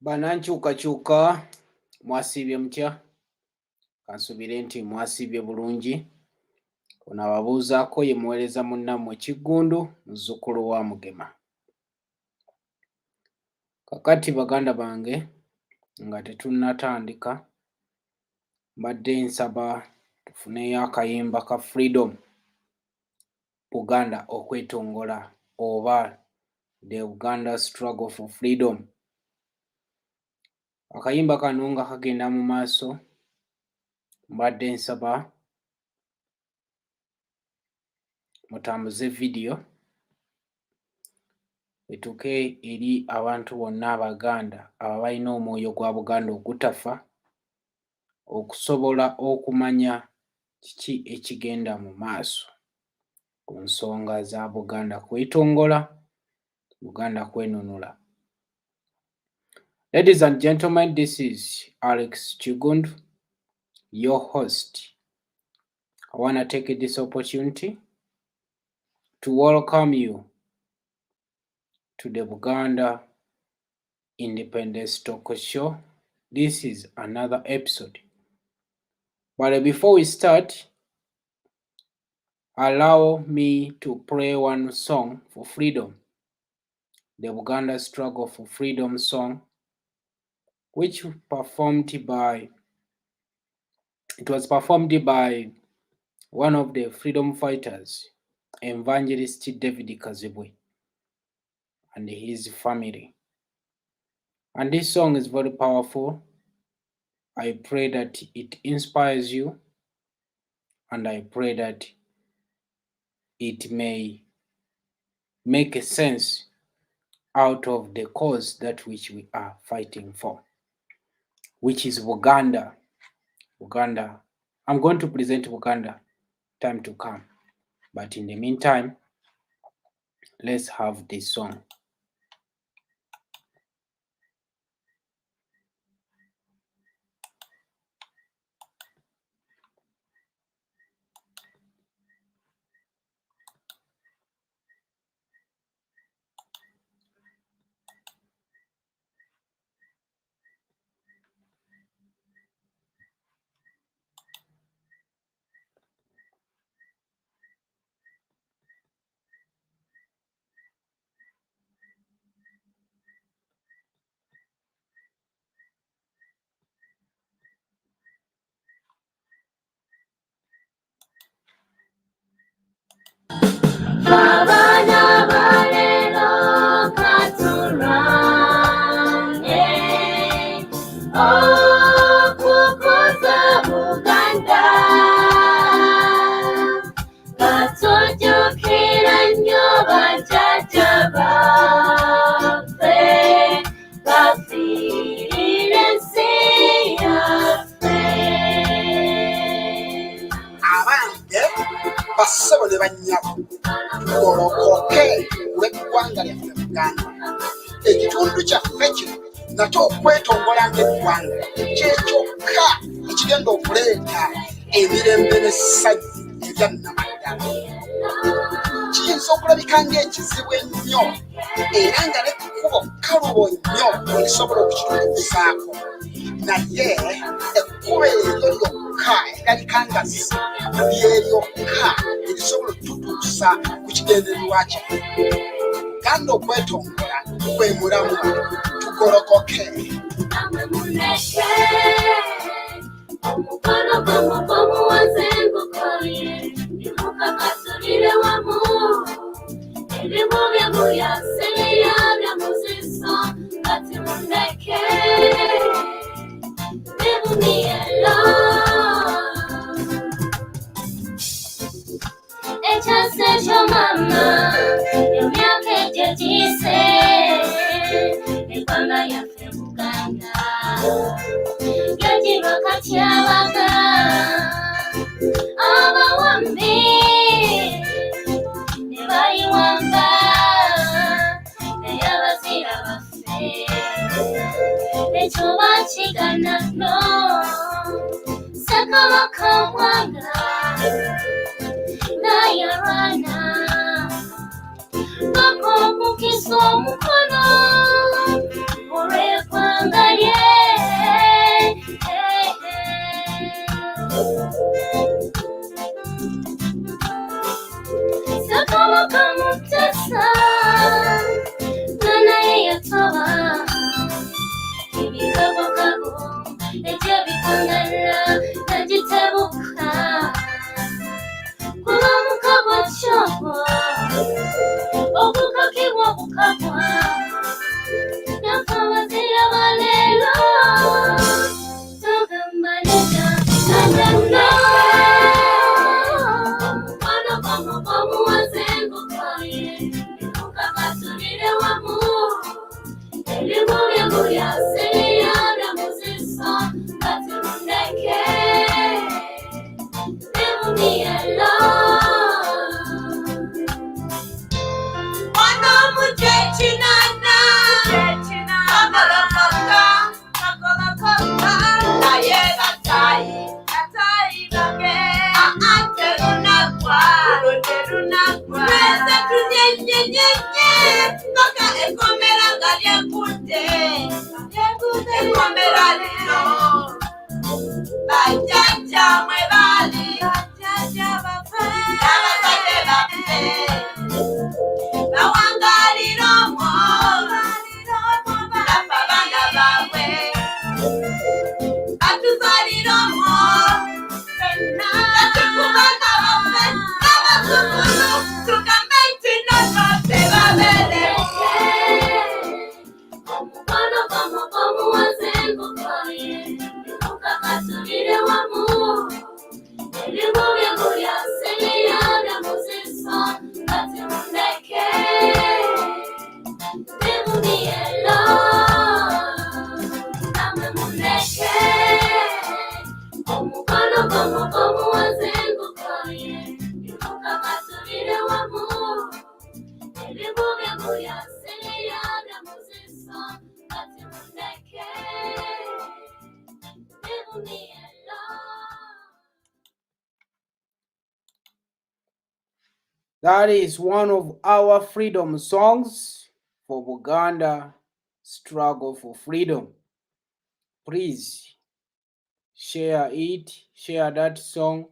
Banankyukakyuka mwasiibye mutya? Kansubire nti mwasiibye bulungi. Ono ababuuzaako ye muweereza munnammwe Kiggundu, muzzukulu wa Mugema. Kakati baganda bange nga tetunnatandika, mbadde nsaba tufuneyo akayimba ka Freedom Buganda okwetongola oba the Uganda struggle for freedom. Akayimba kano nga kagenda mu maaso, mbadde nsaba mutambuze vidiyo etuuke eri abantu bonna Abaganda abalina omwoyo gwa Buganda ogutafa, okusobola okumanya kiki ekigenda mu maaso ku nsonga za Buganda kwetongola, Buganda kwenunula. Ladies and gentlemen, this is Alex Kiggundu, your host. I want to take this opportunity to welcome you to the Buganda Independence Talk Show. This is another episode. But before we start, allow me to play one song for freedom, the Buganda Struggle for Freedom song, which was performed by one of the freedom fighters, Evangelist David Kazibwe, and his family. And this song is very powerful. I pray that it inspires you, and I pray that it may make a sense out of the cause that which we are fighting for, which is Uganda. Uganda. I'm going to present Uganda time to come. But in the meantime, let's have this song. Bassebo ne bannyabo tugolokoke olw'eggwanga lyaffe Buganda. Ekitundu kyaffe kino nate okwetongola ng'eggwanga kyekyokka ekigenda okuleeta emirembe n'essanyu erya Nnabaddala. Kiyinza okulabika ng'ekizibu ennyo era nga n'ekkubo kkalubo nnyo erisobola okukituukizaako, naye ekkubo eryo lyokka eralika nga ly'eryokka erisobola okututuusa ku kigendererwa kyaffe. Uganda okwetongola kwe mulamu, tugolokoke. Omukono gw'omukomu wazengukoye nimukakasulire wamu ebimu byamuyase byabya muziso kati mundeke bibumiyelo ekyase kyo mama emyaka egyo giyise eggwanga yaffe Buganda yagiba katyabaga abawambi ne bayiwamba naye abazira baffe ekyo bakigana no Ssekabaka Mwanga nayalwana baka okukisa omukono olw'eggwanga ekomera lero bajjajja mwe baali abazadde baffe bawangaalira omwo bafa abaana baabwe batuzaalira omwo batukubana baffe n'abazukulu tugambe nti nabaffe babeere omukono gwomuwaze enkokoye mukakatulire wamu ebimu byebulya sebyeyabya muziso kati mundeke bimumiyelo namwe mundeke omukono gwomuwaze enkokoye mukakatulire wamu ebimu byebulya sebyeyabya muziso kati mundeke bimumiyelo. That is one of our freedom songs for Buganda struggle for freedom. Please share it, share that song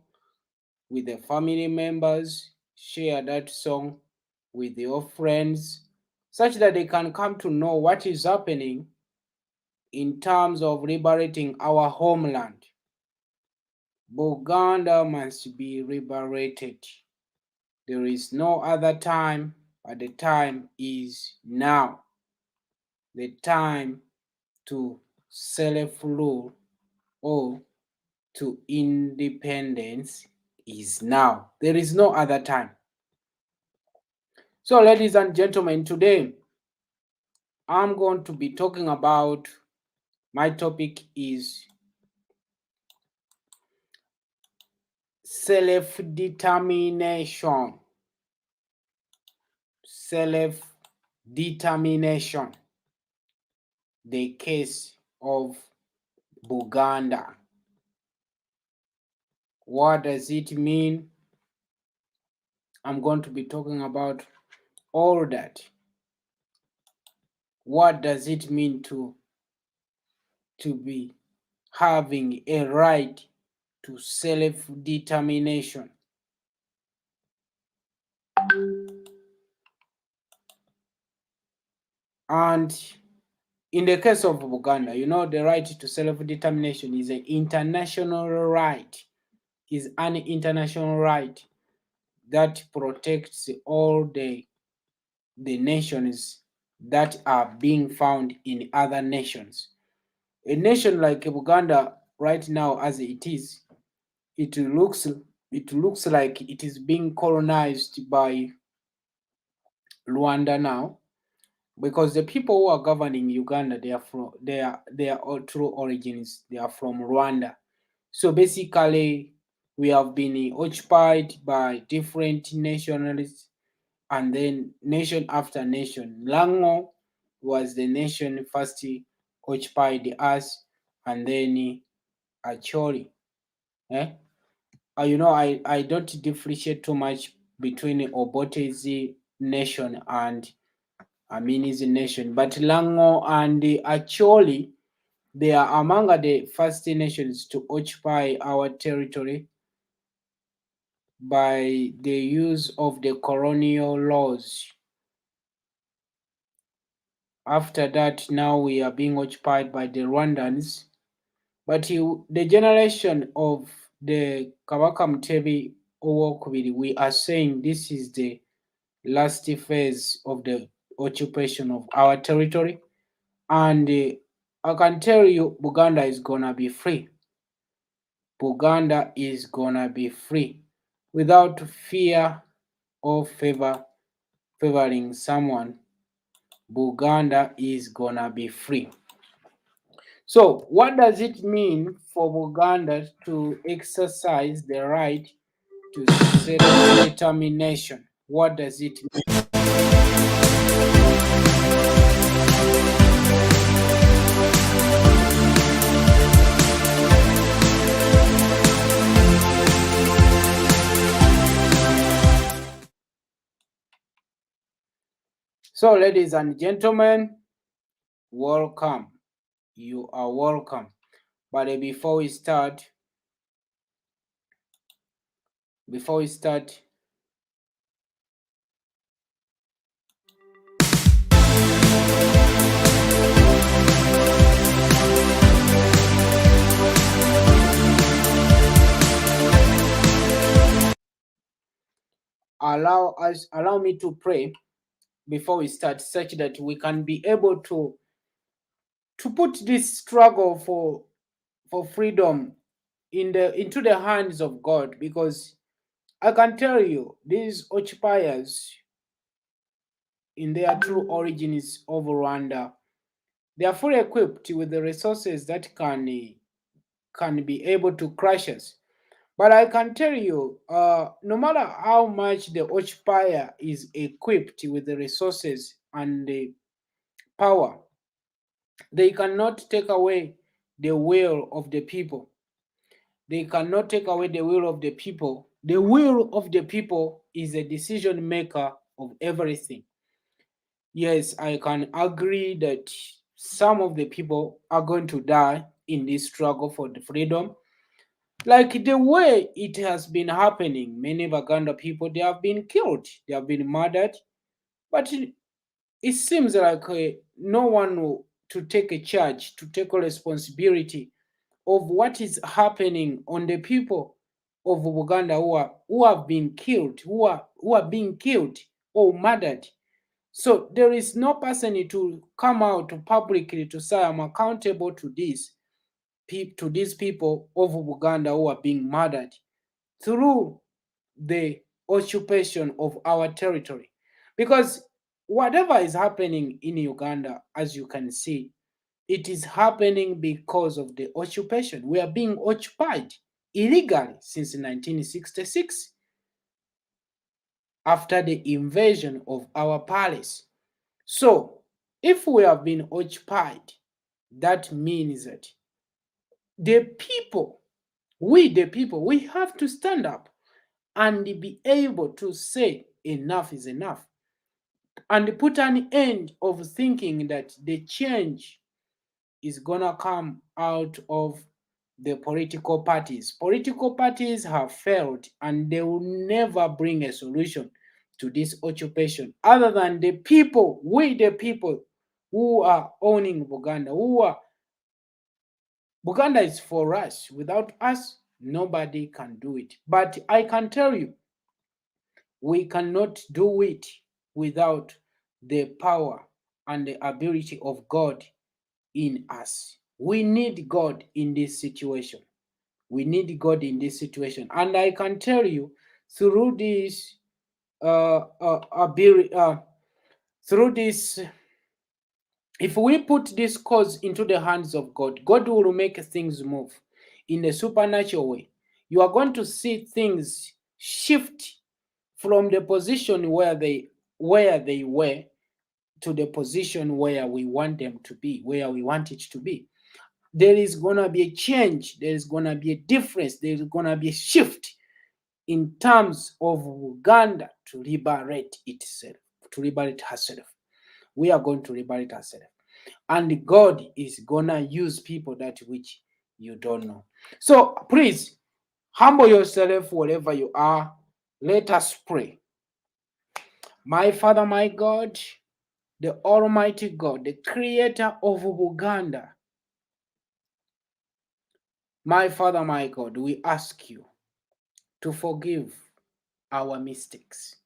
with the family members, share that song with your friends, such that they can come to know what is happening in terms of liberating our homeland. Buganda must be liberated. There is no other time, but the time is now. The time to self-rule or to independence is now. There is no other time. So, ladies and gentlemen, today I'm going to be talking about, my topic is self-determination. Self-determination. The case of Buganda. What does it mean? I'm going to be talking about all that. What does it mean to be having a right to self-determination? And in the case of Uganda, you know, the right to self-determination is an international right, is an international right that protects all the nations that are being found in other nations. A nation like Uganda right now, as it is, it looks like it is being colonized by Rwanda now, because the people who are governing Uganda, they are from their true origins, they are from Rwanda. So basically, we have been occupied by different nationalists, and then nation after nation. Lango was the nation first occupied us, and then Acholi. You know, I don't differentiate too much between Obote's nation and Amini's nation, but Lango and Acholi, they are among the first nations to occupy our territory by the use of the colonial laws. After that, now we are being occupied by the Rwandans. But the generation of the Kabaka Mutebi Owokubiri, we are saying this is the last phase of the occupation of our territory. And I can tell you, Buganda is gonna be free. Buganda is gonna be free without fear or favoring someone. Buganda is gonna be free. So, what does it mean for Buganda to exercise the right to self-determination? What does it mean? So, ladies and gentlemen, welcome. you are welcome. But before we start, allow me to pray before we start, such that we can be able to put this struggle for freedom into the hands of God, because I can tell you these occupiers, in their true origins of Rwanda, they are fully equipped with the resources that can be able to crush us. But I can tell you, no matter how much the occupier is equipped with the resources and the power, they cannot take away the will of the people. They cannot take away the will of the people. The will of the people is a decision maker of everything. Yes, I can agree that some of the people are going to die in this struggle for the freedom. Like the way it has been happening, many Buganda people, they have been killed, they have been murdered, but it seems like no one to take a charge, to take a responsibility of what is happening on the people of Uganda who have been killed, who are being killed or murdered. So there is no person to come out publicly to say I'm accountable to these people of Uganda who are being murdered through the occupation of our territory. Because whatever is happening in Uganda, as you can see, it is happening because of the occupation. We are being occupied illegally since 1966 after the invasion of our palace. So, if we have been occupied, that means that the people, we have to stand up and be able to say enough is enough and put an end of thinking that the change is gonna come out of the political parties. Political parties have failed and they will never bring a solution to this occupation other than the people, we the people who are owning Buganda, Buganda is for us. Without us, nobody can do it. But I can tell you, we cannot do it without the power and the ability of God in us. We need God in this situation. We need God in this situation. And I can tell you, through this through this, if we put this cause into the hands of God, God will make things move in a supernatural way. You are going to see things shift from the position where they were to the position where we want them to be, where we want it to be. There is gonna be a change, there is gonna be a difference, there is gonna be a shift in terms of Uganda to liberate itself, to liberate herself. We are going to liberate ourselves. And God is gonna use people that which you don't know. So please humble yourself wherever you are. Let us pray. My Father, my God, the Almighty God, the creator of Uganda, my Father, my God, we ask you to forgive our mistakes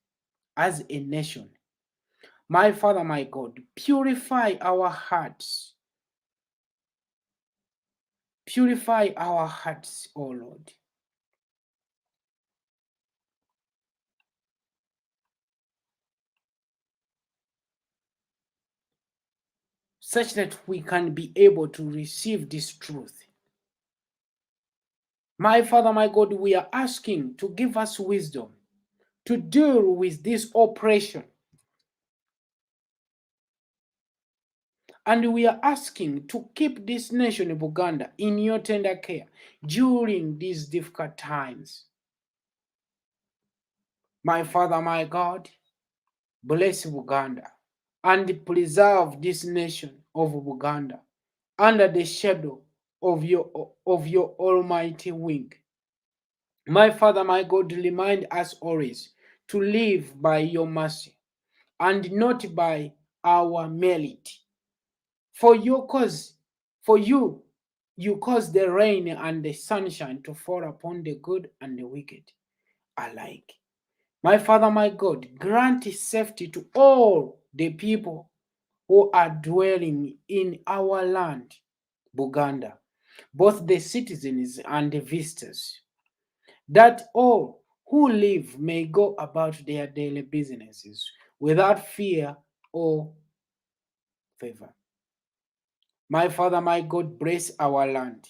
as a nation. My Father, my God, purify our hearts. Purify our hearts, O Lord. Such that we can be able to receive this truth. My Father, my God, we are asking to give us wisdom to deal with this oppression. And we are asking to keep this nation of Uganda in your tender care during these difficult times. My Father, my God, bless Uganda and preserve this nation of Uganda under the shadow of your almighty wing. My Father, my God, remind us always to live by your mercy and not by our merit. For your cause, for you cause the rain and the sunshine to fall upon the good and the wicked alike. My Father, my God, grant safety to all the people who are dwelling in our land, Buganda, both the citizens and the visitors, that all who live may go about their daily businesses without fear or favor. My Father, my God, bless our land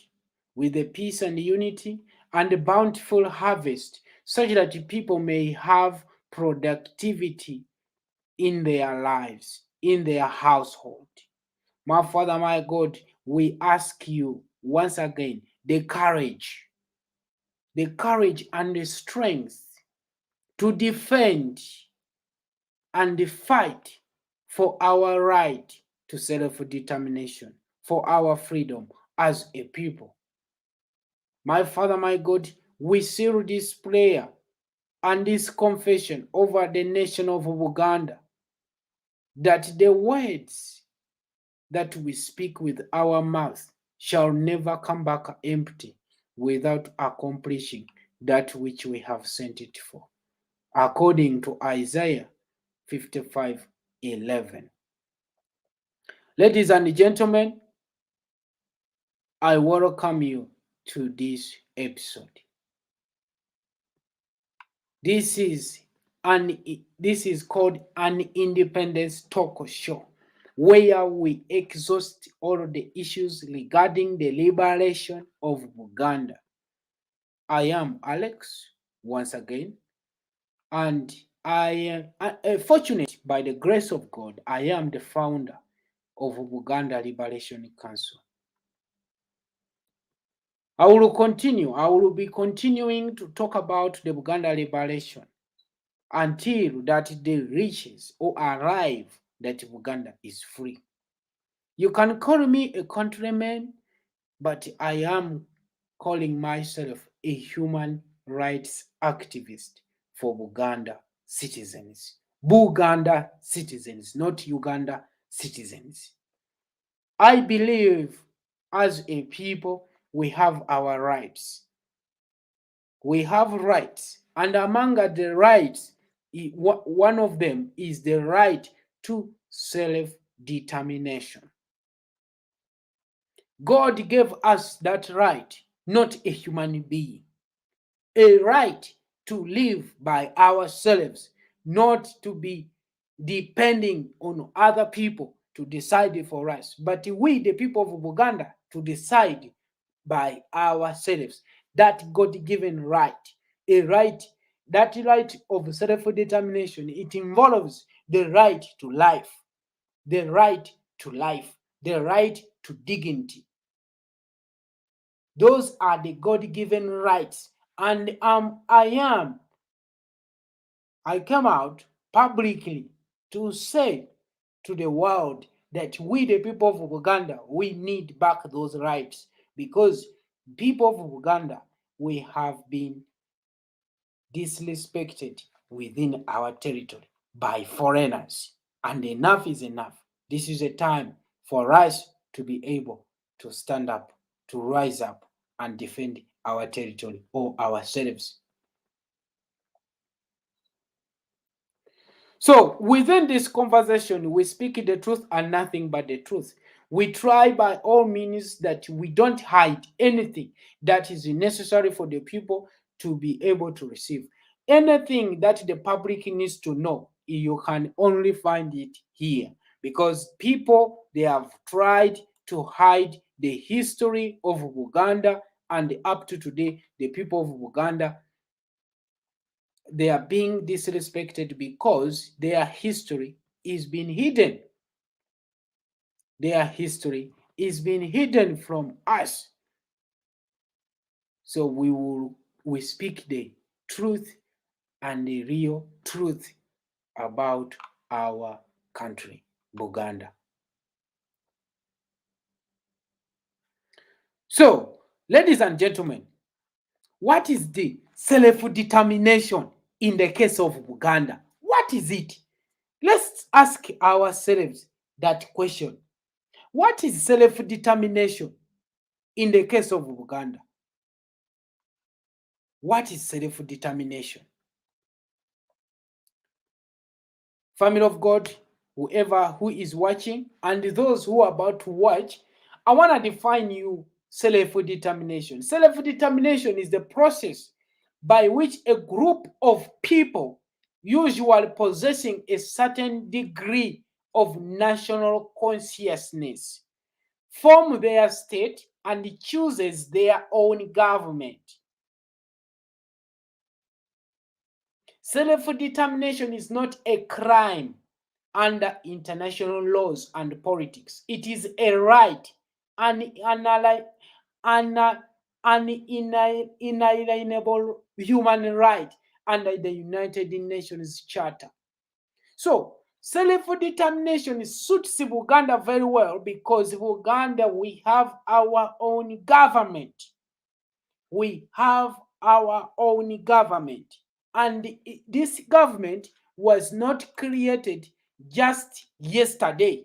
with the peace and unity and the bountiful harvest, such that people may have productivity in their lives, in their household. My Father, my God, we ask you once again the courage and the strength to defend and fight for our right to self-determination, for our freedom as a people. My Father, my God, we seal this prayer and this confession over the nation of Uganda, that the words that we speak with our mouth shall never come back empty without accomplishing that which we have sent it for, according to Isaiah 55:11. Ladies and gentlemen, I welcome you to this episode. This is called an independence talk show, where we exhaust all the issues regarding the liberation of Uganda. I am Alex once again, and I am fortunate by the grace of God. I am the founder of Uganda Liberation Council. I will be continuing to talk about the Uganda liberation until that day reaches or arrive that Uganda is free. You can call me a countryman, but I am calling myself a human rights activist for Buganda citizens. Buganda citizens, not Uganda citizens. I believe as a people we have our rights. We have rights, and among the rights, one of them is the right to self-determination. God gave us that right, not a human being. A right to live by ourselves, not to be depending on other people to decide for us, but we, the people of Uganda, to decide by ourselves. That God-given right, a right, that right of self-determination, it involves the right to life, the right to life, the right to dignity. Those are the God-given rights. And I came out publicly to say to the world that we, the people of Uganda, we need back those rights, because people of Uganda, we have been disrespected within our territory by foreigners, and enough is enough. This is a time for us to be able to stand up, to rise up and defend our territory or ourselves. So within this conversation, we speak the truth and nothing but the truth. We try by all means that we don't hide anything that is necessary for the people to be able to receive. Anything that the public needs to know, you can only find it here, because people, they have tried to hide the history of Uganda, and up to today, the people of Uganda, they are being disrespected because their history is being hidden. Their history is being hidden from us. So we speak the truth and the real truth about our country, Buganda. So, ladies and gentlemen, what is the self-determination in the case of Uganda? What is it? Let's ask ourselves that question. What is self-determination in the case of Uganda? What is self-determination? Family of God, whoever who is watching, and those who are about to watch, I want to define you self-determination. Self-determination is the process by which a group of people, usually possessing a certain degree of national consciousness, form their state and chooses their own government. Self-determination is not a crime under international laws and politics. It is a right, an inalienable human right under the United Nations Charter. So, self-determination suits Uganda very well because Uganda, we have our own government. We have our own government. And this government was not created just yesterday.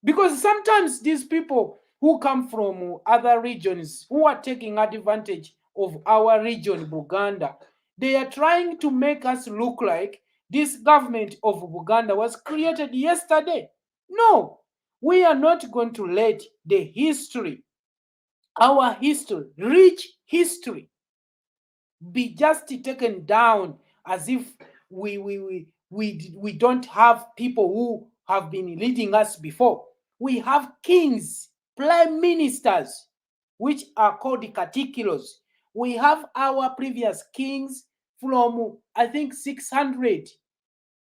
Because sometimes these people who come from other regions who are taking advantage of our region, Buganda, they are trying to make us look like this government of Buganda was created yesterday. No, we are not going to let the history, our history, rich history, be just taken down as if we don't have people who have been leading us before. We have kings, prime ministers, which are called the Katikilos. We have our previous kings from, I think, 600,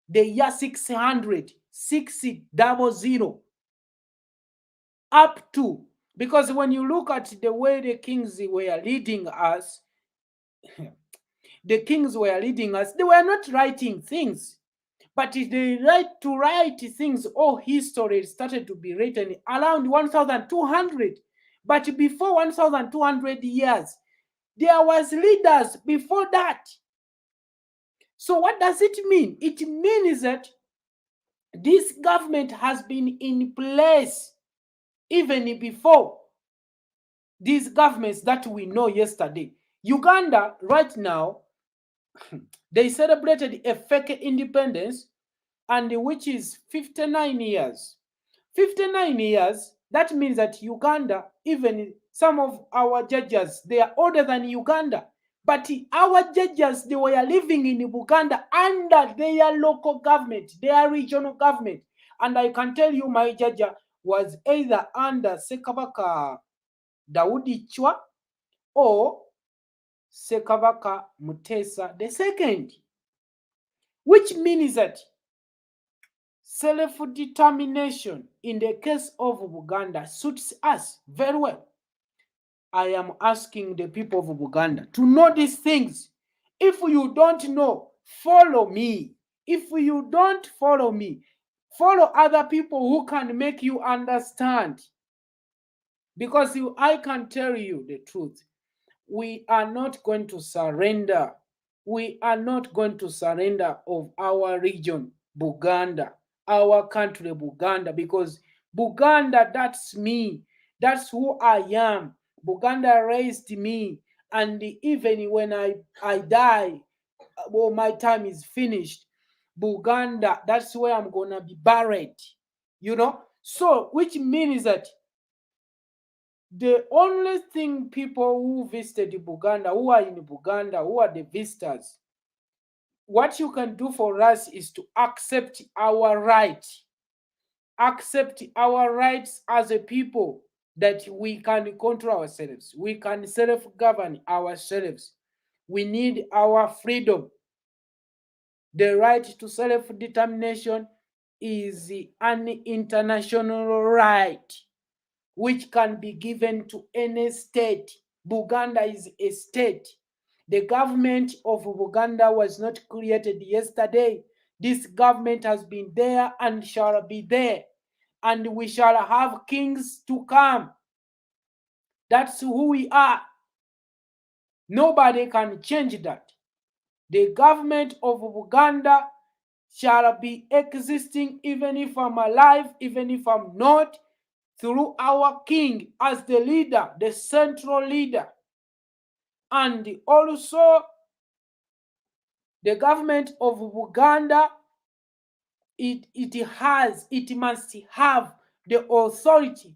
the year 600, 600, up to, because when you look at the way the kings were leading us, they were not writing things, but they like to write things. All history started to be written around 1200. But before 1200 years, there was leaders before that. So what does it mean? It means that this government has been in place even before these governments that we know yesterday. Uganda right now, they celebrated a fake independence, and which is 59 years. 59 years, that means that Uganda, even some of our judges, they are older than Uganda. But our judges, they were living in Uganda under their local government, their regional government. And I can tell you my judge was either under Sekabaka Daudi Chwa or Sekabaka Mutesa II, which means that self-determination in the case of Uganda suits us very well. I am asking the people of Uganda to know these things. If you don't know, follow me. If you don't follow me, follow other people who can make you understand. Because I can tell you the truth. We are not going to surrender. We are not going to surrender of our region, Buganda, our country, Buganda, because Buganda, that's me. That's who I am. Buganda raised me. And even when I die, well, my time is finished. Buganda, that's where I'm going to be buried. You know? So, which means that the only thing people who visited Buganda, who are in Buganda, who are the visitors, what you can do for us is to accept our right. Accept our rights as a people, that we can control ourselves. We can self-govern ourselves. We need our freedom. The right to self-determination is an international right which can be given to any state. Buganda is a state. The government of Buganda was not created yesterday. This government has been there and shall be there. And we shall have kings to come. That's who we are. Nobody can change that. The government of Uganda shall be existing even if I'm alive, even if I'm not, through our king as the leader, the central leader. And also, the government of Uganda, it must have the authority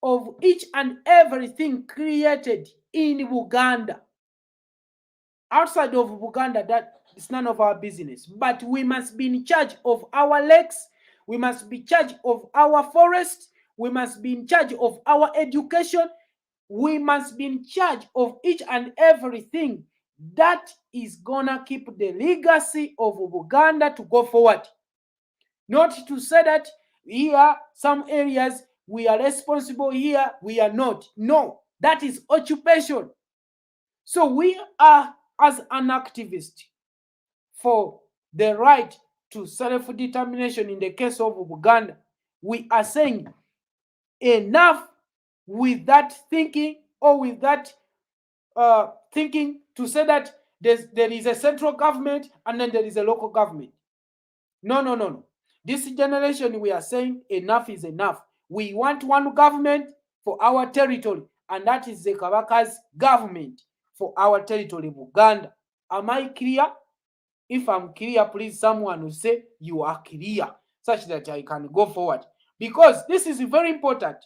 of each and everything created in Uganda. Outside of Uganda, that is none of our business. But we must be in charge of our lakes. We must be in charge of our forest. We must be in charge of our education. We must be in charge of each and everything that is gonna keep the legacy of Uganda to go forward. Not to say that here, some areas we are responsible, here we are not. No, that is occupation. So we are, as an activist for the right to self-determination in the case of Uganda, we are saying enough with that thinking, or with that thinking to say that there is a central government and then there is a local government. No. This generation, we are saying enough is enough. We want one government for our territory, and that is the Kabaka's government for our territory, Uganda. Am I clear? If I'm clear, please someone will say you are clear, such that I can go forward. Because this is very important.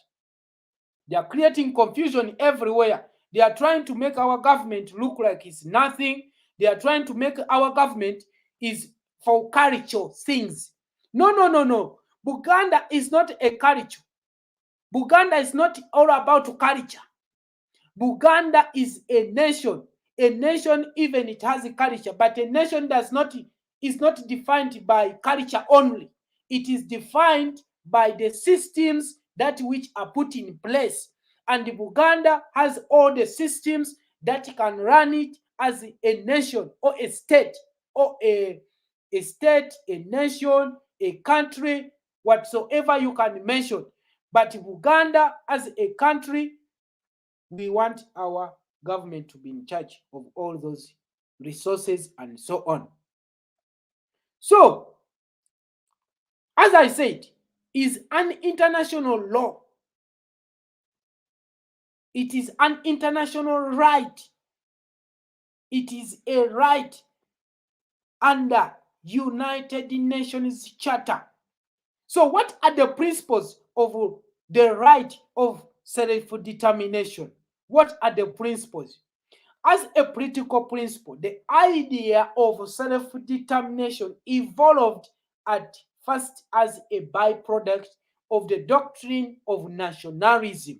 They are creating confusion everywhere. They are trying to make our government look like it's nothing. They are trying to make our government is for culture things. No. Buganda is not a culture. Buganda is not all about culture. Buganda is a nation. A nation, even it has a culture, but a nation is not defined by culture only. It is defined by the systems that which are put in place. And Buganda has all the systems that can run it as a nation, or a state, or a state, a nation, a country, whatsoever you can mention. But Uganda as a country, we want our government to be in charge of all those resources and so on. So, as I said, is an international law. It is an international right. It is a right under United Nations Charter. So what are the principles of the right of self-determination? What are the principles? As a political principle, the idea of self-determination evolved at first as a byproduct of the doctrine of nationalism,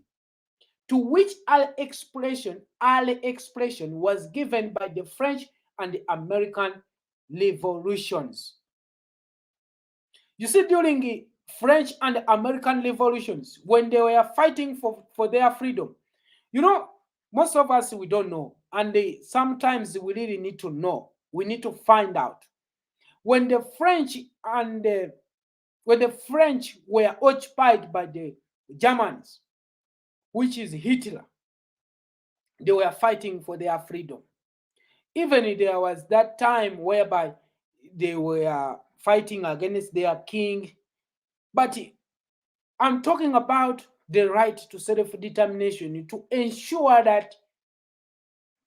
to which early expression was given by the French and the American revolutions. You see, during the French and American revolutions, when they were fighting for their freedom, most of us, we don't know. And sometimes we really need to know. We need to find out. When the French were occupied by the Germans, which is Hitler, they were fighting for their freedom. Even there was that time whereby they were fighting against their king. But I'm talking about the right to self-determination, to ensure that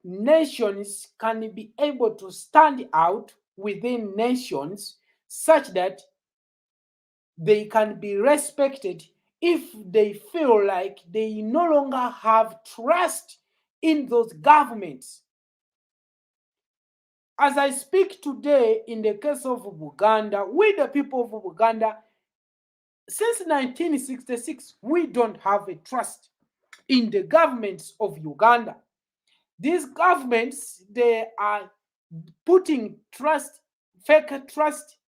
nations can be able to stand out within nations such that they can be respected if they feel like they no longer have trust in those governments. As I speak today, in the case of Uganda, we the people of Uganda, since 1966, we don't have a trust in the governments of Uganda. These governments, they are putting trust, fake trust,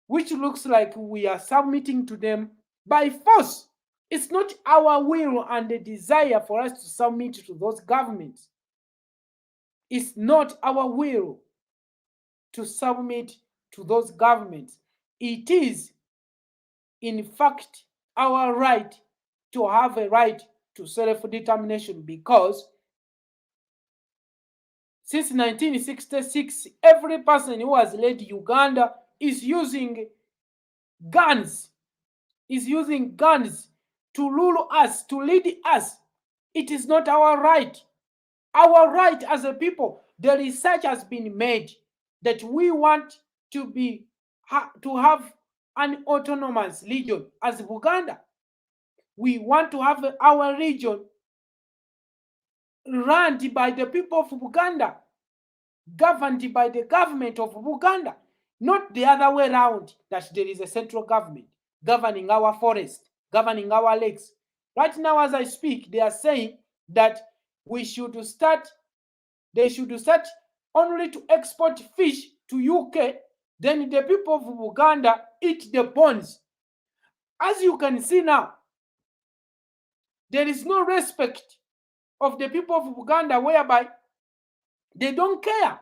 which looks like we are submitting to them by force. It's not our will and the desire for us to submit to those governments. It's not our will to submit to those governments. It is, in fact, our right to have a right to self-determination because since 1966, every person who has led Uganda is using guns, to rule us, to lead us. It is not our right. Our right as a people, the research has been made that we want to have an autonomous region as Buganda. We want to have our region run by the people of Buganda, governed by the government of Buganda, not the other way around, that there is a central government governing our forest, governing our lakes. Right now, as I speak, they are saying that they should start only to export fish to UK, then the people of Uganda eat the bones. As you can see now, there is no respect of the people of Uganda, whereby they don't care.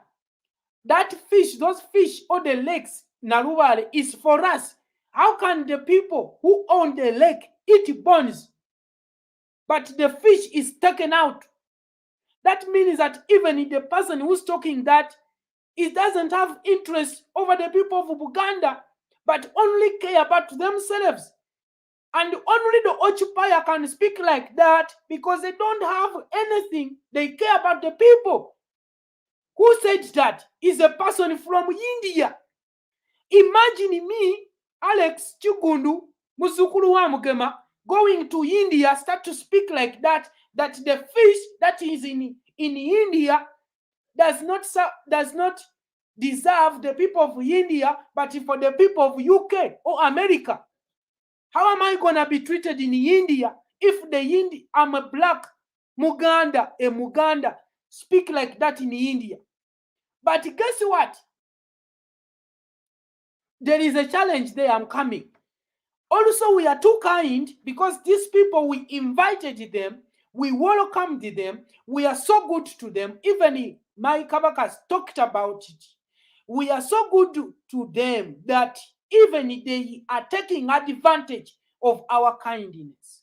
That fish, those fish or the lakes, Narubare, is for us. How can the people who own the lake eat bones, but the fish is taken out? That means that even the person who's talking that, it doesn't have interest over the people of Uganda, but only care about themselves. And only the occupier can speak like that because they don't have anything. They care about the people. Who said that? Is a person from India. Imagine me, Alex Chigundu, Musukuru wa Mugema, going to India, start to speak like that the fish that is in India does not deserve the people of India, but for the people of UK or America. How am I going to be treated in India if I'm a black Muganda, speak like that in India? But guess what? There is a challenge there. I'm coming. Also, we are too kind because these people, we invited them, we welcomed them, we are so good to them. Even Mike Kabakas talked about it. We are so good to them that even they are taking advantage of our kindness.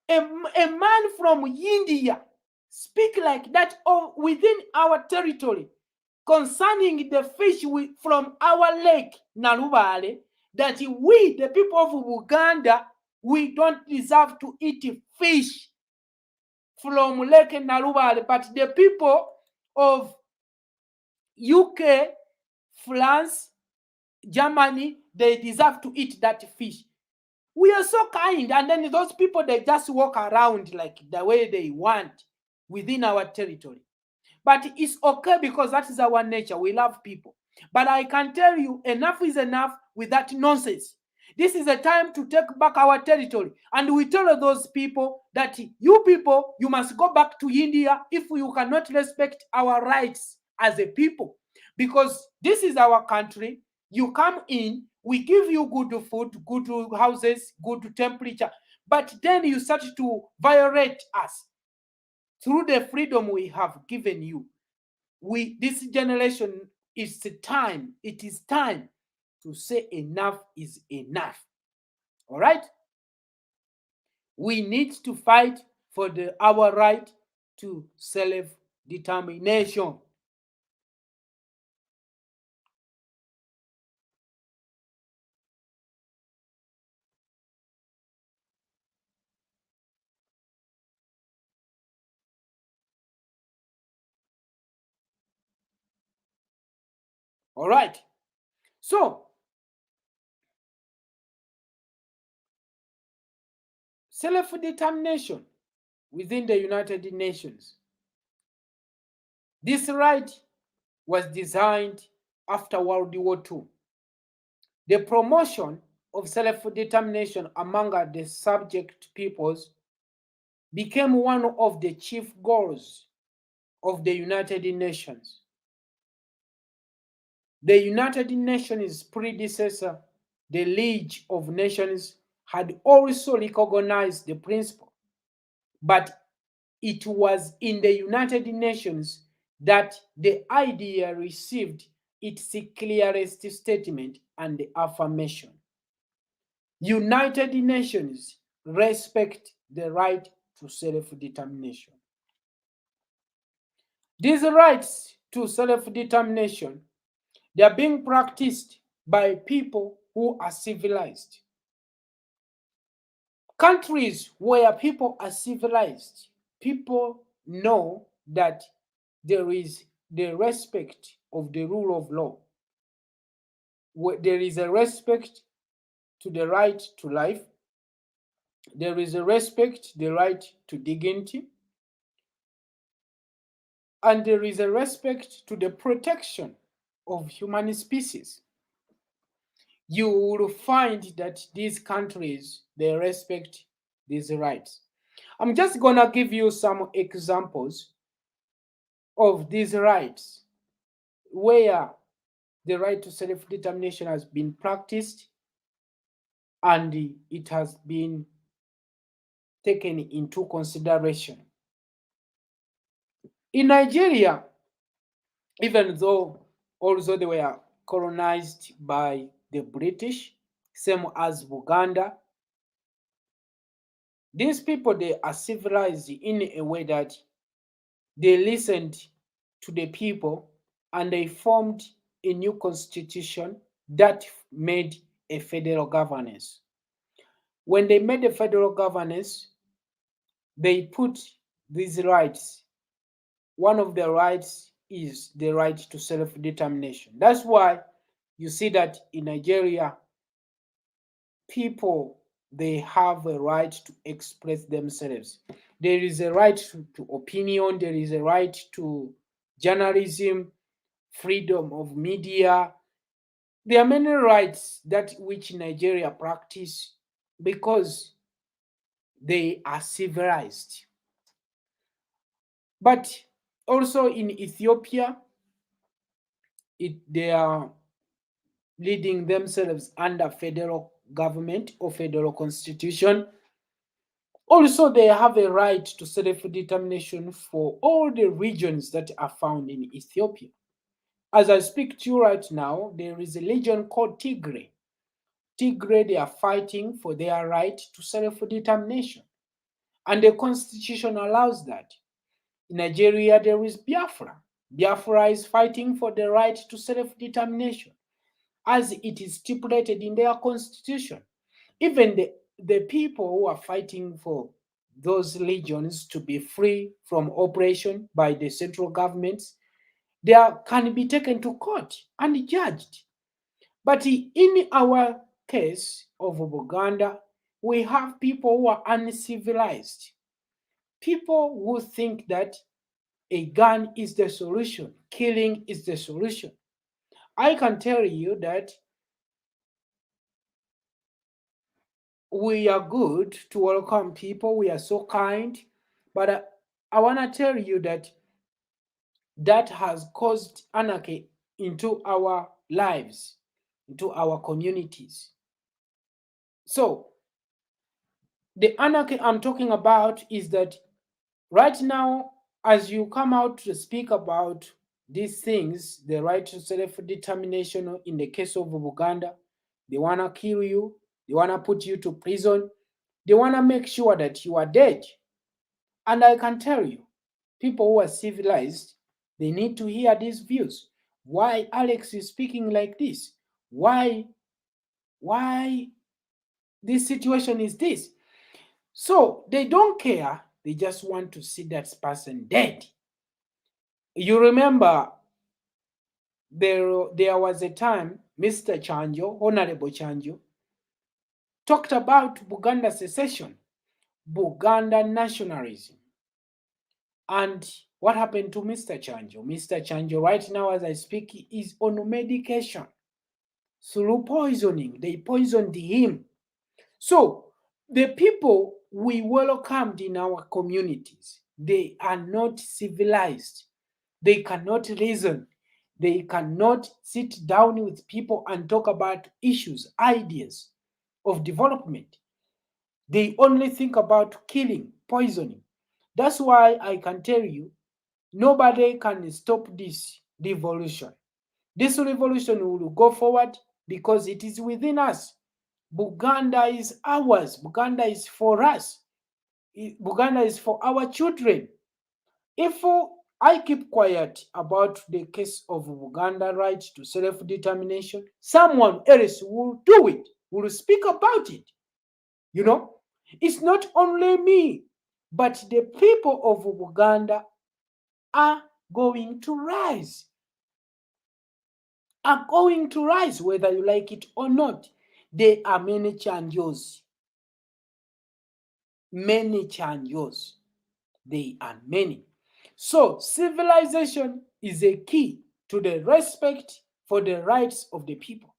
A man from India speak like that within our territory concerning the fish from our lake Narubale, that we, the people of Uganda, we don't deserve to eat fish from Lake Narubale, but the people of UK, France, Germany, they deserve to eat that fish. We are so kind, and then those people, they just walk around like the way they want within our territory. But it's okay because that is our nature. We love people. But I can tell you, enough is enough with that nonsense. This is a time to take back our territory. And we tell those people that you people, you must go back to India if you cannot respect our rights as a people. Because this is our country. You come in, we give you good food, good houses, good temperature. But then you start to violate us through the freedom we have given you. This generation, it is time to say enough is enough. All right? We need to fight for our right to self-determination. All right. So, self-determination within the United Nations. This right was designed after World War II. The promotion of self-determination among the subject peoples became one of the chief goals of the United Nations. The United Nations' predecessor, the League of Nations, had also recognized the principle, but it was in the United Nations that the idea received its clearest statement and affirmation. United Nations respect the right to self-determination. These rights to self-determination, they are being practiced by people who are civilized. Countries where people are civilized, people know that there is the respect of the rule of law. There is a respect to the right to life. There is a respect, the right to dignity. And there is a respect to the protection of human species. You will find that these countries, they respect these rights. I'm just gonna give you some examples of these rights where the right to self-determination has been practiced and it has been taken into consideration. In Nigeria, even though also they were colonized by the British, same as Buganda, these people, they are civilized in a way that they listened to the people and they formed a new constitution that made a federal governance. When they made a federal governance, they put these rights. One of the rights is the right to self-determination. That's why you see that in Nigeria, people, they have a right to express themselves. There is a right to opinion, there is a right to journalism, freedom of media. There are many rights that which Nigeria practice because they are civilized. But also in Ethiopia, they are leading themselves under federal government or federal constitution. Also, they have a right to self-determination for all the regions that are found in Ethiopia. As I speak to you right now, there is a region called Tigray. Tigray, they are fighting for their right to self-determination. And the constitution allows that. In Nigeria, there is Biafra. Biafra is fighting for the right to self-determination, as it is stipulated in their constitution. Even the people who are fighting for those regions to be free from oppression by the central governments, they can be taken to court and judged. But in our case of Uganda, we have people who are uncivilized, people who think that a gun is the solution, killing is the solution. I can tell you that we are good to welcome people, we are so kind, but I want to tell you that that has caused anarchy into our lives, into our communities. So, the anarchy I'm talking about is that right now, as you come out to speak about these things, the right to self-determination in the case of Uganda, they want to kill you, they want to put you to prison, they want to make sure that you are dead. And I can tell you, people who are civilized, they need to hear these views. Why Alex is speaking like this? Why this situation is this? So they don't care, they just want to see that person dead. You remember there was a time Mr. Chanjo, Honorable Chanjo, talked about Buganda secession, Buganda nationalism. And what happened to Mr. Chanjo? Mr. Chanjo, right now as I speak, is on medication through poisoning. They poisoned him. So the people we welcomed in our communities, they are not civilized. They cannot reason. They cannot sit down with people and talk about issues, ideas of development. They only think about killing, poisoning. That's why I can tell you, nobody can stop this revolution. This revolution will go forward because it is within us. Buganda is ours. Buganda is for us. Buganda is for our children. If I keep quiet about the case of Buganda right to self-determination, someone else will do it, will speak about it. You know, it's not only me, but the people of Buganda are going to rise. Are going to rise, whether you like it or not. There are many changes. Many changes. They are many. So civilization is a key to the respect for the rights of the people.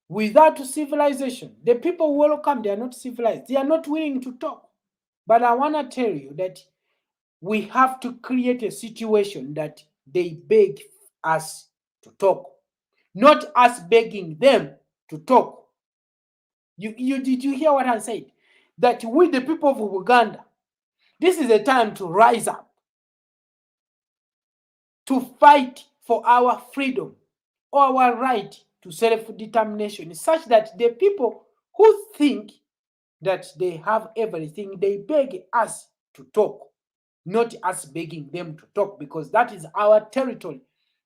Without civilization, the people welcome, they are not civilized. They are not willing to talk. But I want to tell you that we have to create a situation that they beg us to talk, not us begging them to talk. Did you hear what I said? That we, the people of Uganda, this is a time to rise up, to fight for our freedom or our right to self-determination, such that the people who think that they have everything, they beg us to talk, not us begging them to talk, because that is our territory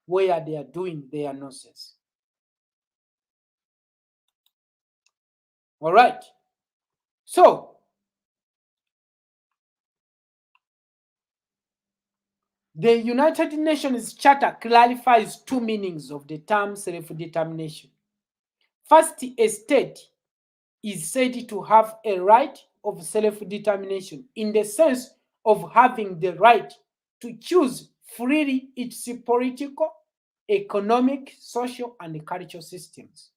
where they are doing their nonsense. All right. So, the United Nations Charter clarifies two meanings of the term self-determination. First, a state is said to have a right of self-determination in the sense of having the right to choose freely its political, economic, social, and cultural systems.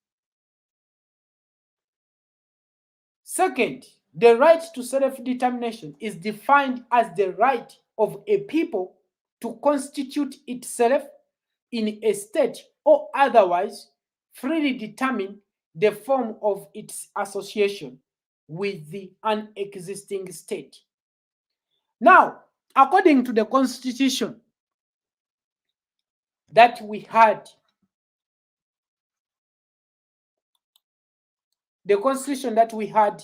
Second, the right to self-determination is defined as the right of a people to constitute itself in a state or otherwise freely determine the form of its association with an existing state. Now, according to the constitution that we had, the constitution that we had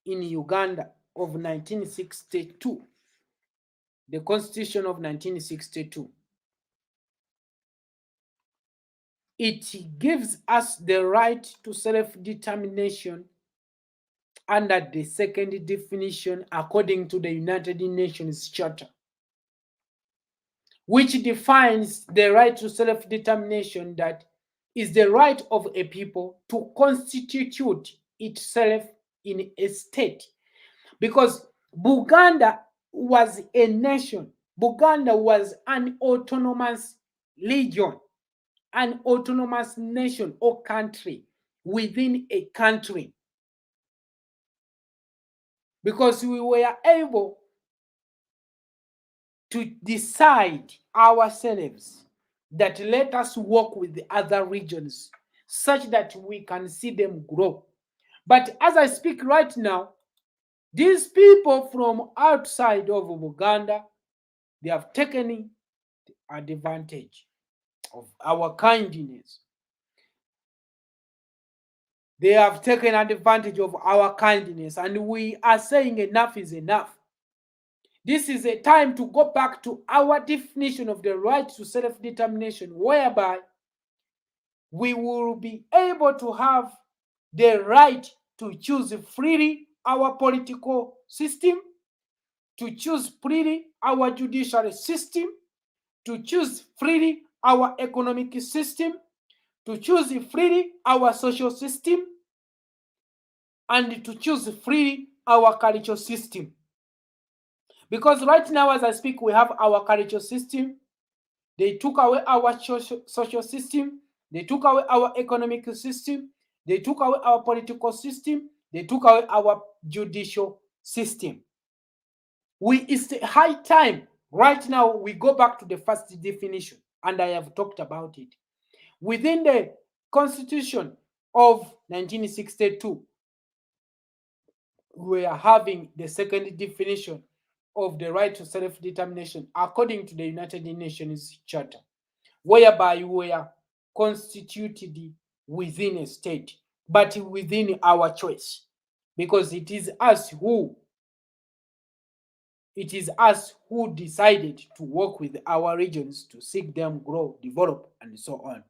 in Uganda of 1962, the constitution of 1962, it gives us the right to self-determination under the second definition according to the United Nations Charter, which defines the right to self-determination that is the right of a people to constitute itself in a state. Because Buganda was a nation. Buganda was an autonomous region, an autonomous nation or country within a country. Because we were able to decide ourselves that let us work with the other regions such that we can see them grow. But as I speak right now, these people from outside of Uganda, they have taken advantage of our kindness. They have taken advantage of our kindness, and we are saying enough is enough. This is a time to go back to our definition of the right to self-determination, whereby we will be able to have the right to choose freely our political system, to choose freely our judiciary system, to choose freely our economic system, to choose freely our social system, and to choose freely our cultural system. Because right now, as I speak, we have our cultural system. They took away our social system. They took away our economic system. They took away our political system. They took away our judicial system. It's high time right now we go back to the first definition, and I have talked about it. Within the Constitution of 1962, we are having the second definition of the right to self-determination according to the United Nations Charter, whereby we are constituted within a state, but within our choice. because it is us who decided to work with our regions to seek them grow, develop, and so on.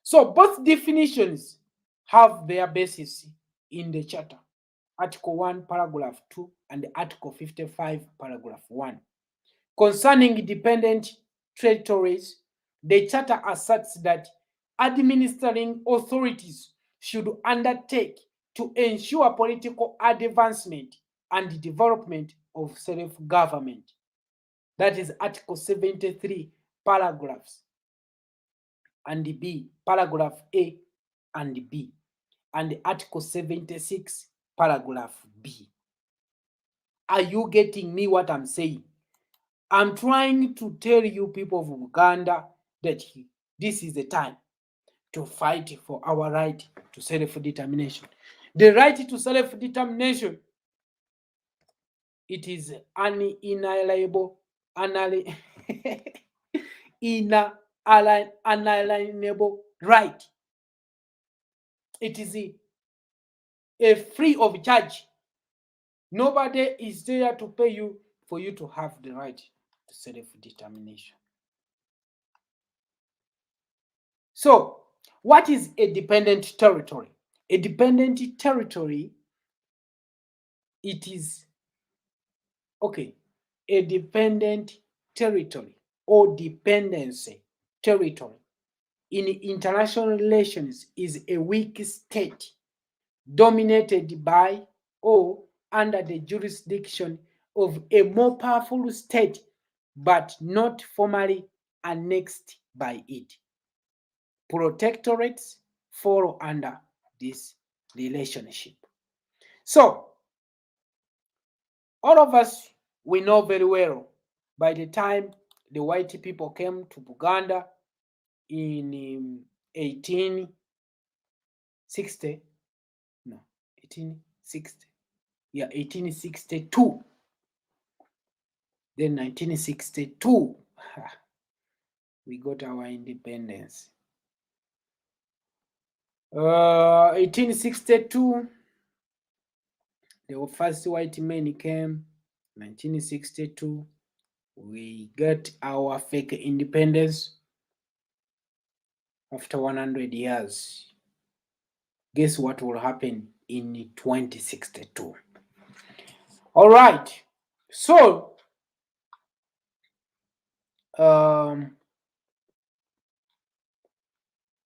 So both definitions have their basis in the Charter, Article 1, Paragraph 2, and Article 55, Paragraph 1. Concerning dependent territories, the Charter asserts that administering authorities should undertake to ensure political advancement and development of self-government. That is Article 73, paragraphs and B, paragraph A and B, and Article 76, paragraph B. Are you getting me what I'm saying? I'm trying to tell you people of Uganda that this is the time to fight for our right to self-determination. The right to self-determination, it is an inalienable, inalienable right. It is a free of charge. Nobody is there to pay you for you to have the right to self-determination. So, what is a dependent territory? A dependent territory, it is, okay, a dependent territory or dependency territory in international relations is a weak state dominated by or under the jurisdiction of a more powerful state but not formally annexed by it. Protectorates fall under this relationship. So, all of us, we know very well, by the time the white people came to Buganda in 1860, 1862, then 1962, we got our independence. 1862, the first white men came. 1962, we got our fake independence. After 100 years, guess what will happen in 2062? All right, so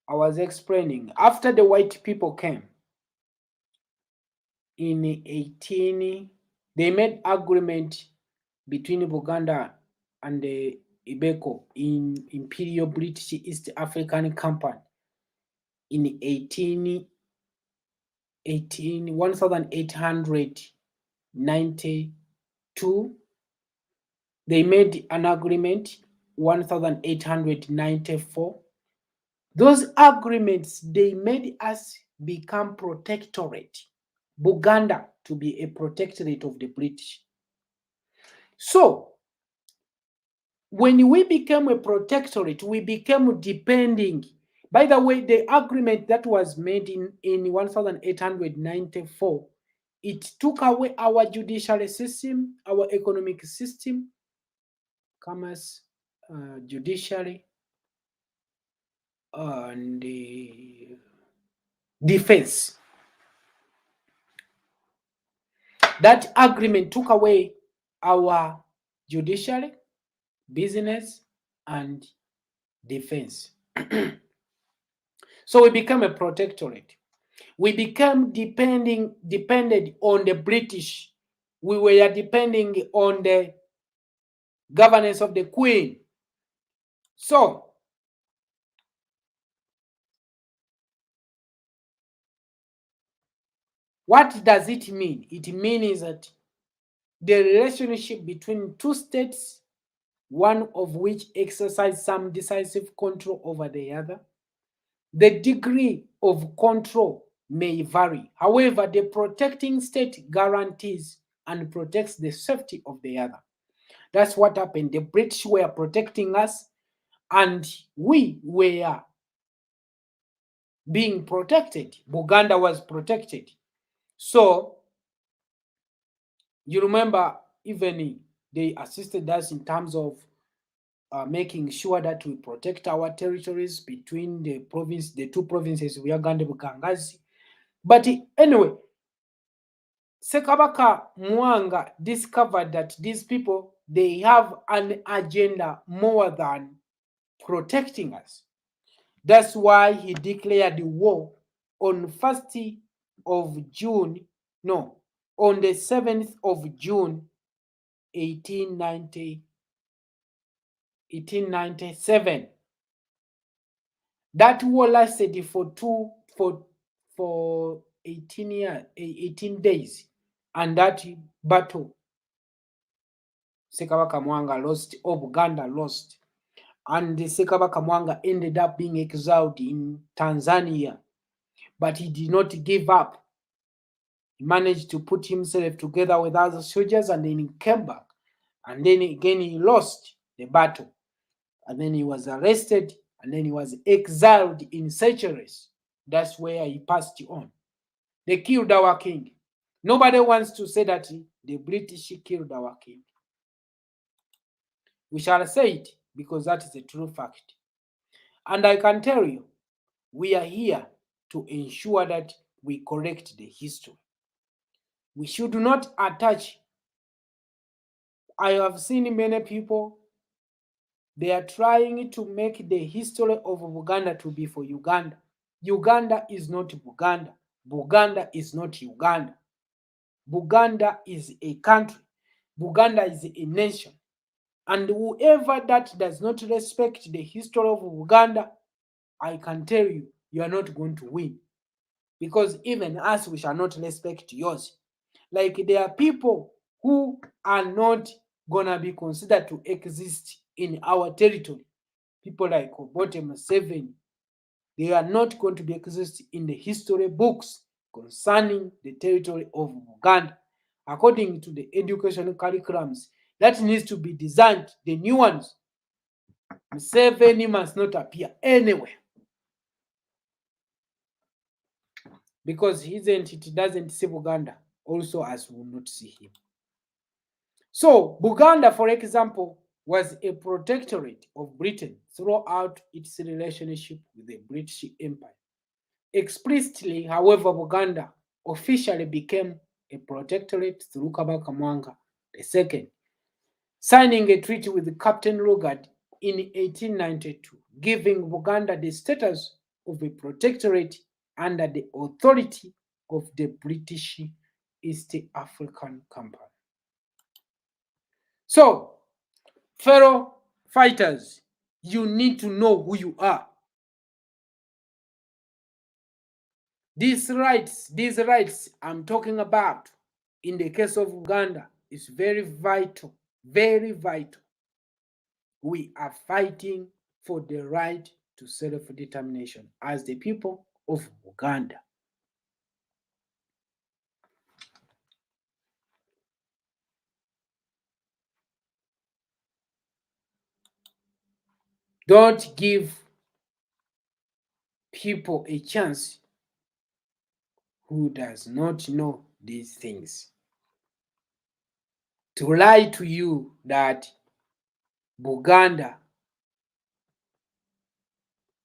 I was explaining, after the white people came in 18, they made agreement between Buganda and the Ibeco in Imperial British East African Company in 1892. They made an agreement 1894. Those agreements, they made us become protectorate, Buganda to be a protectorate of the British. So, when we became a protectorate, we became depending. By the way, the agreement that was made in 1894, it took away our judiciary system, our economic system, commerce, judiciary, and defense. That agreement took away our judiciary, business, and defense. So we became a protectorate. We became dependent on the British. We were depending on the governance of the Queen. So, what does it mean? It means that the relationship between two states, one of which exercise some decisive control over the other, the degree of control may vary. However, the protecting state guarantees and protects the safety of the other. That's what happened. The British were protecting us and we were being protected. Buganda was protected. So You remember, even they assisted us in terms of making sure that we protect our territories between the two provinces, Uganda and Bugangazi. But anyway, Sekabaka Mwanga discovered that these people, they have an agenda more than protecting us. That's why he declared war on 1st of June, no, on the 7th of June, 1897. That war lasted for 18 days, and that battle Sekabaka Mwanga lost, or Buganda lost, and Sekabaka Mwanga ended up being exiled in Tanzania, but he did not give up. He managed to put himself together with other soldiers, and then he came back, and then again he lost the battle, and then he was arrested, and then he was exiled in Seychelles. That's where he passed on. They killed our king. Nobody wants to say that the British killed our king. We shall say it because that is a true fact. And I can tell you, we are here to ensure that we correct the history. We should not attach. I have seen many people, they are trying to make the history of Buganda to be for Uganda. Uganda is not Buganda. Buganda is not Uganda. Buganda is a country. Buganda is a nation. And whoever that does not respect the history of Uganda, I can tell you, you are not going to win. Because even us, we shall not respect yours. Like there are people who are not going to be considered to exist in our territory. People like Obote Museveni, they are not going to be exist in the history books concerning the territory of Uganda. According to the educational curriculums that needs to be designed, the new ones, Museveni must not appear anywhere. Because his entity doesn't see Buganda, also as we will not see him. So Buganda, for example, was a protectorate of Britain throughout its relationship with the British Empire. Explicitly, however, Buganda officially became a protectorate through Kabaka Mwanga II, signing a treaty with Captain Lugard in 1892, giving Buganda the status of a protectorate under the authority of the British East African Company. So, fellow fighters, you need to know who you are. These rights I'm talking about in the case of Uganda is very vital, very vital. We are fighting for the right to self-determination as the people of Uganda. Don't give people a chance who does not know these things to lie to you that Buganda,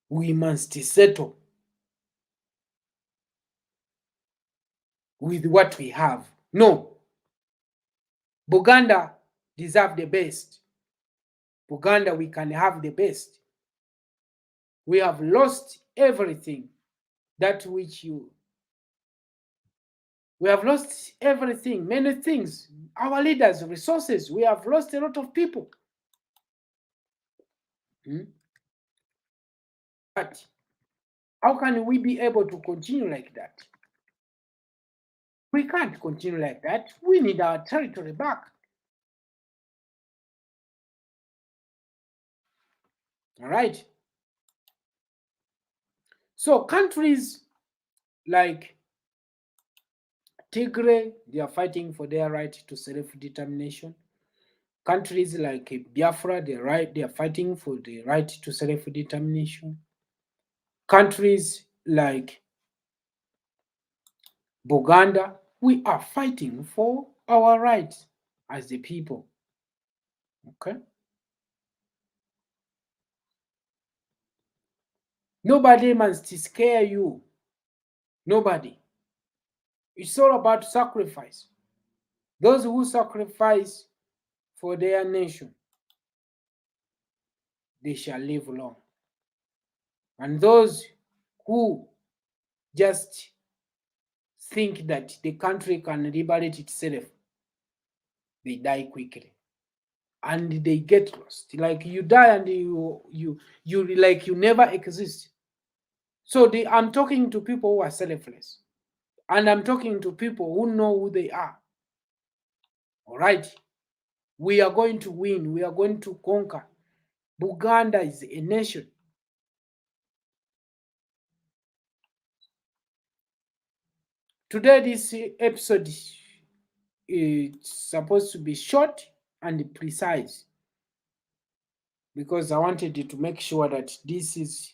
we must settle with what we have. No. Buganda deserve the best. Buganda, we can have the best. We have lost everything. That which you... We have lost everything, many things. Our leaders, resources, we have lost a lot of people. But how can we be able to continue like that? We can't continue like that. We need our territory back. All right. So countries like Tigray, they are fighting for their right to self-determination. Countries like Biafra, they are fighting for the right to self-determination. Countries like Buganda, we are fighting for our rights as the people. Okay? Nobody must scare you. Nobody. It's all about sacrifice. Those who sacrifice for their nation, they shall live long. And those who just think that the country can liberate itself, they die quickly. And they get lost. Like you die and you like you never exist. So I'm talking to people who are selfless. And I'm talking to people who know who they are. All right? We are going to win. We are going to conquer. Buganda is a nation. Today, this episode is supposed to be short and precise because I wanted to make sure that this is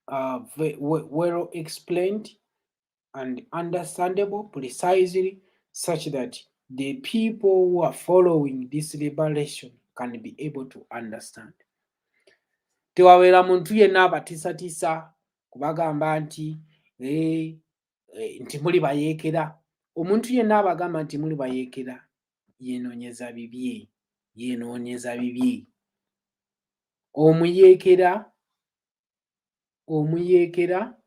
well explained and understandable precisely, such that the people who are following this liberation can be able to understand. Tewabeera muntu yenna abatiisatiisa kubagamba nti muli bayeekera. Omuntu yenna abagamba nti muli bayeekera yeenoonyeza bibye. Omuyeekera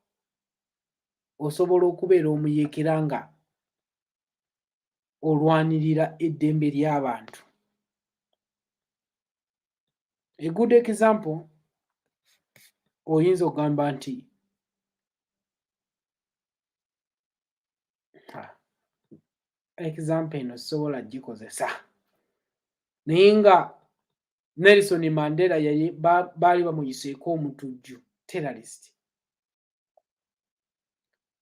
osobola okubeera omuyeekera nga olwanirira eddembe ly'abantu. A good example, oyinza okugamba nti example eno sobola gikozesa naye nga Nelson Mandela baali bamuyiseeko omutujju terrorist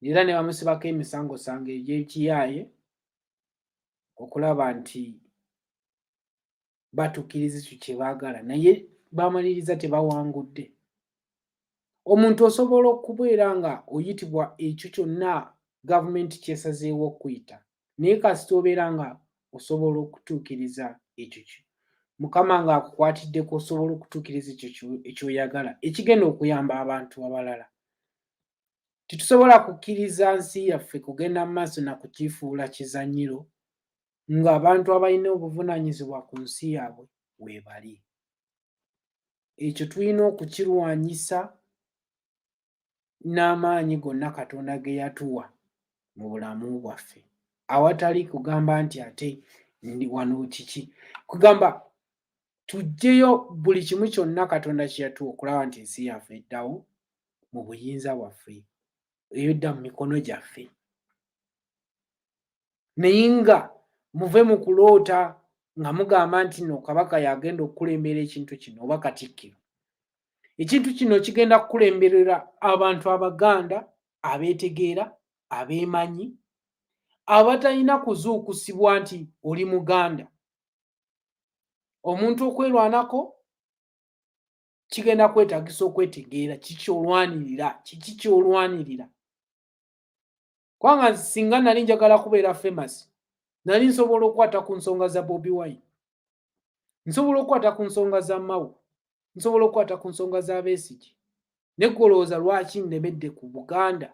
era ne bamusibako emisango egy'ekiyaaye okulaba nti batuukiriza ekyo kye baagala naye bamaliriza tebawangudde. Omuntu osobola okubeera nga oyitibwa ekyo kyonna gavumenti kyesazeewo okuyita naye kasita obeera nga osobola okutuukiriza ekyo Mukama ng'akukwatiddeko osobola okutuukiriza ekyo ekyoyagala ekigenda okuyamba abantu abalala. Tetusobola kukkiriza nsi yaffe kugenda mu maaso na kukifuula kizannyiro ng'abantu abalina obuvunaanyizibwa ku nsi yaabwe weebali. Ekyo tulina okukirwanyisa n'amaanyi gonna Katonda ge yatuwa mu bulamu bwaffe, awatali kugamba nti ate ndi wano kiki. Kugamba tuggyeyo buli kimu kyonna Katonda kye yatuwa okulaba nti ensi yaffe eddawo mu buyinza bwaffe, edda mu mikono gyaffe. Naye nga muve mu kuloota nga mugamba nti no Kabaka yagenda okukulembera ekintu kino oba Katikkiro. Ekintu kino kigenda kukulemberera abantu Abaganda abeetegeera, abeemanyi, abatalina kuzuukusibwa nti oli Muganda. Omuntu okwerwanako kigenda kwetaagisa okwetegeera kiki kyolwanirira. Kubanga singa nali njagala kubeera famous, nali nsobola okukwata ku nsonga za Bobi Wine, nsobola okukwata ku nsonga za Mao, nsobola okukwata ku nsonga za Besigye. Ne golowooza lwaki nnemedde ku Buganda?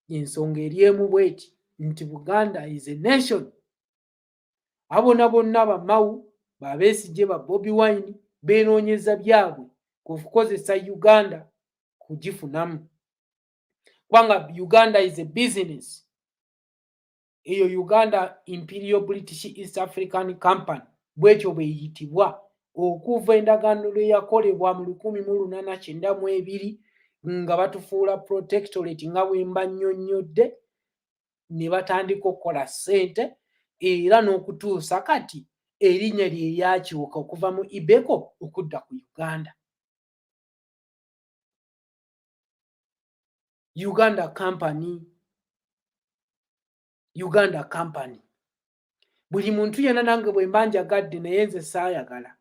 Ensonga eri emu bw'eti nti Buganda is a nation. Abona bonna ba Mao, ba Besigye, ba Bobi Wine beenoonyeza byabwe kukozesa Uganda kugifunamu. Kubanga Uganda is a business. Eyo Uganda Imperial British East African Company bwekyo bweyitibwa okuva endagaano lwe yakolebwa mu 1892 nga batufuula protectorate nga bwe mba nnyonnyodde, ne batandika okukola ssente era n'okutuusa kati erinnya lye lyakyuka okuva mu Ibeko okudda ku Uganda. Uganda Company. Buli muntu yenna nange bwe mba njagadde naye nze saayagala,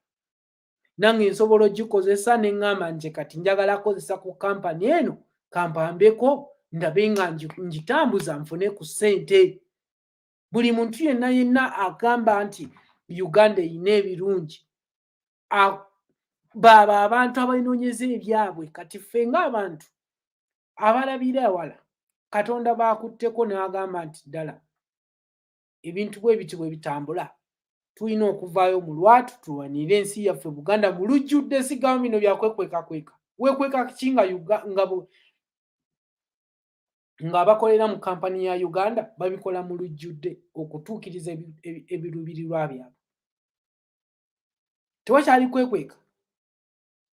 nange nsobola ogikozesa ne ŋŋamba nti kati njagala kozesa ku kampani eno kampambeko ndabe nga ngitambuza nfune ku ssente buli muntu yenna agamba nti Uganda erina ebirungi baabo abantu abanoonyeza ebyabwe. Kati ffe ng'abantu abalabira ewala Katonda baakutteko n'agamba nti ddala ebintu bwe biti bwe bitambula tulina okuvaayo mu lwatu tulwanire ensi yaffe Buganda mu lujjudde, sigamu bino byakwekwekakweka. Weekweka ki nga bakolera mu kampani ya Uganda babikola mu lujjudde okutuukiriza ebiruubirirwa byabwe? Tewakyali kwekweka.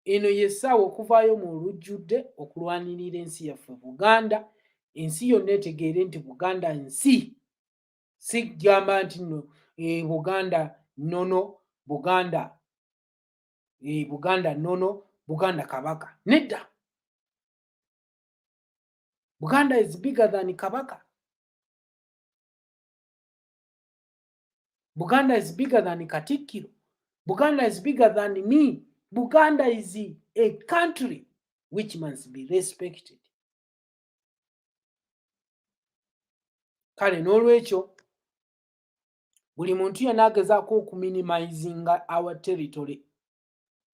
Eno yessaawa okuvaayo mu lujjudde okulwanirira ensi yaffe Buganda, ensi yonna etegeere nti Buganda nsi, si gamba nti nno Buganda nnono, Buganda nnono, Buganda kabaka. Nedda. Buganda is bigger than Kabaka. Buganda is bigger than Katikkiro. Buganda is bigger than me. Buganda is a country which must be respected. Kale n'olwekyo buli muntu yenna agezaako okuminimizinga our territory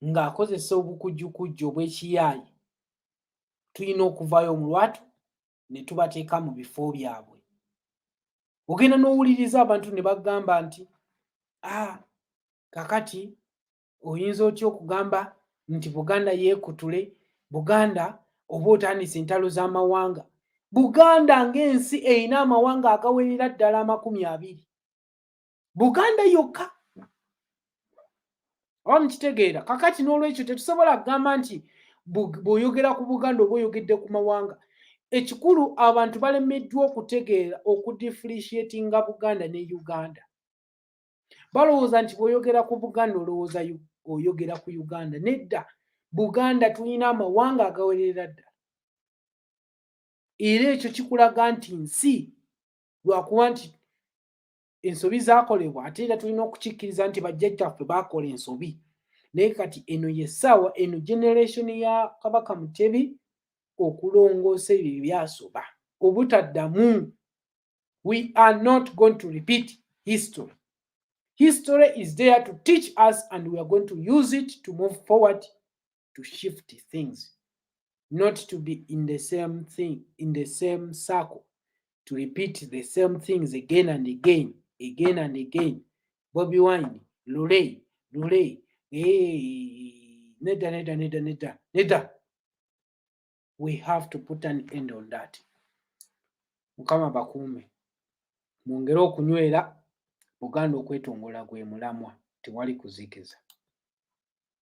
ng'akozesa obukujjukujju obw'ekiyaayi, tulina okuvaayo mu lwatu ne tubateeka mu bifo byabwe. Ogenda n'owuliriza abantu ne bagamba nti kakati oyinza otya okugamba nti Buganda yeekutule, Buganda oba otandise entalo z'amawanga. Buganda ng'ensi erina amawanga agawerera ddala 20. Buganda yokka. Oba mukitegeera? Kakati n'olwekyo tetusobola kugamba nti bw'oyogera ku Buganda oba oyogedde ku mawanga. Ekikulu abantu balemeddwa okutegeera okudifferentiatinga Buganda ne Uganda. Balowooza nti bw'oyogera ku Buganda olowooza oyogera ku Uganda. Nedda. Buganda tulina amawanga agawerera ddala. Era ekyo kikulaga nti nsi, lwakuba nti ensobi zaakolebwa ate era tulina okukikkiriza nti bajjajjaffe baakola ensobi. Naye kati eno yessaawa, eno generation ya Kabaka Mutebi okulongoosa ebyo ebyasoba obutaddamu. We are not going to repeat history. History is there to teach us and we are going to use it to move forward, to shift things, not to be in the same thing, in the same circle, to repeat the same things again and again, again and again. Bobby Wine, Lule, Neda. We have to put an end on that. Mukama bakuume. Mwongere okunywera Buganda okwetongola gwe mulamwa, tewali kuzikiza.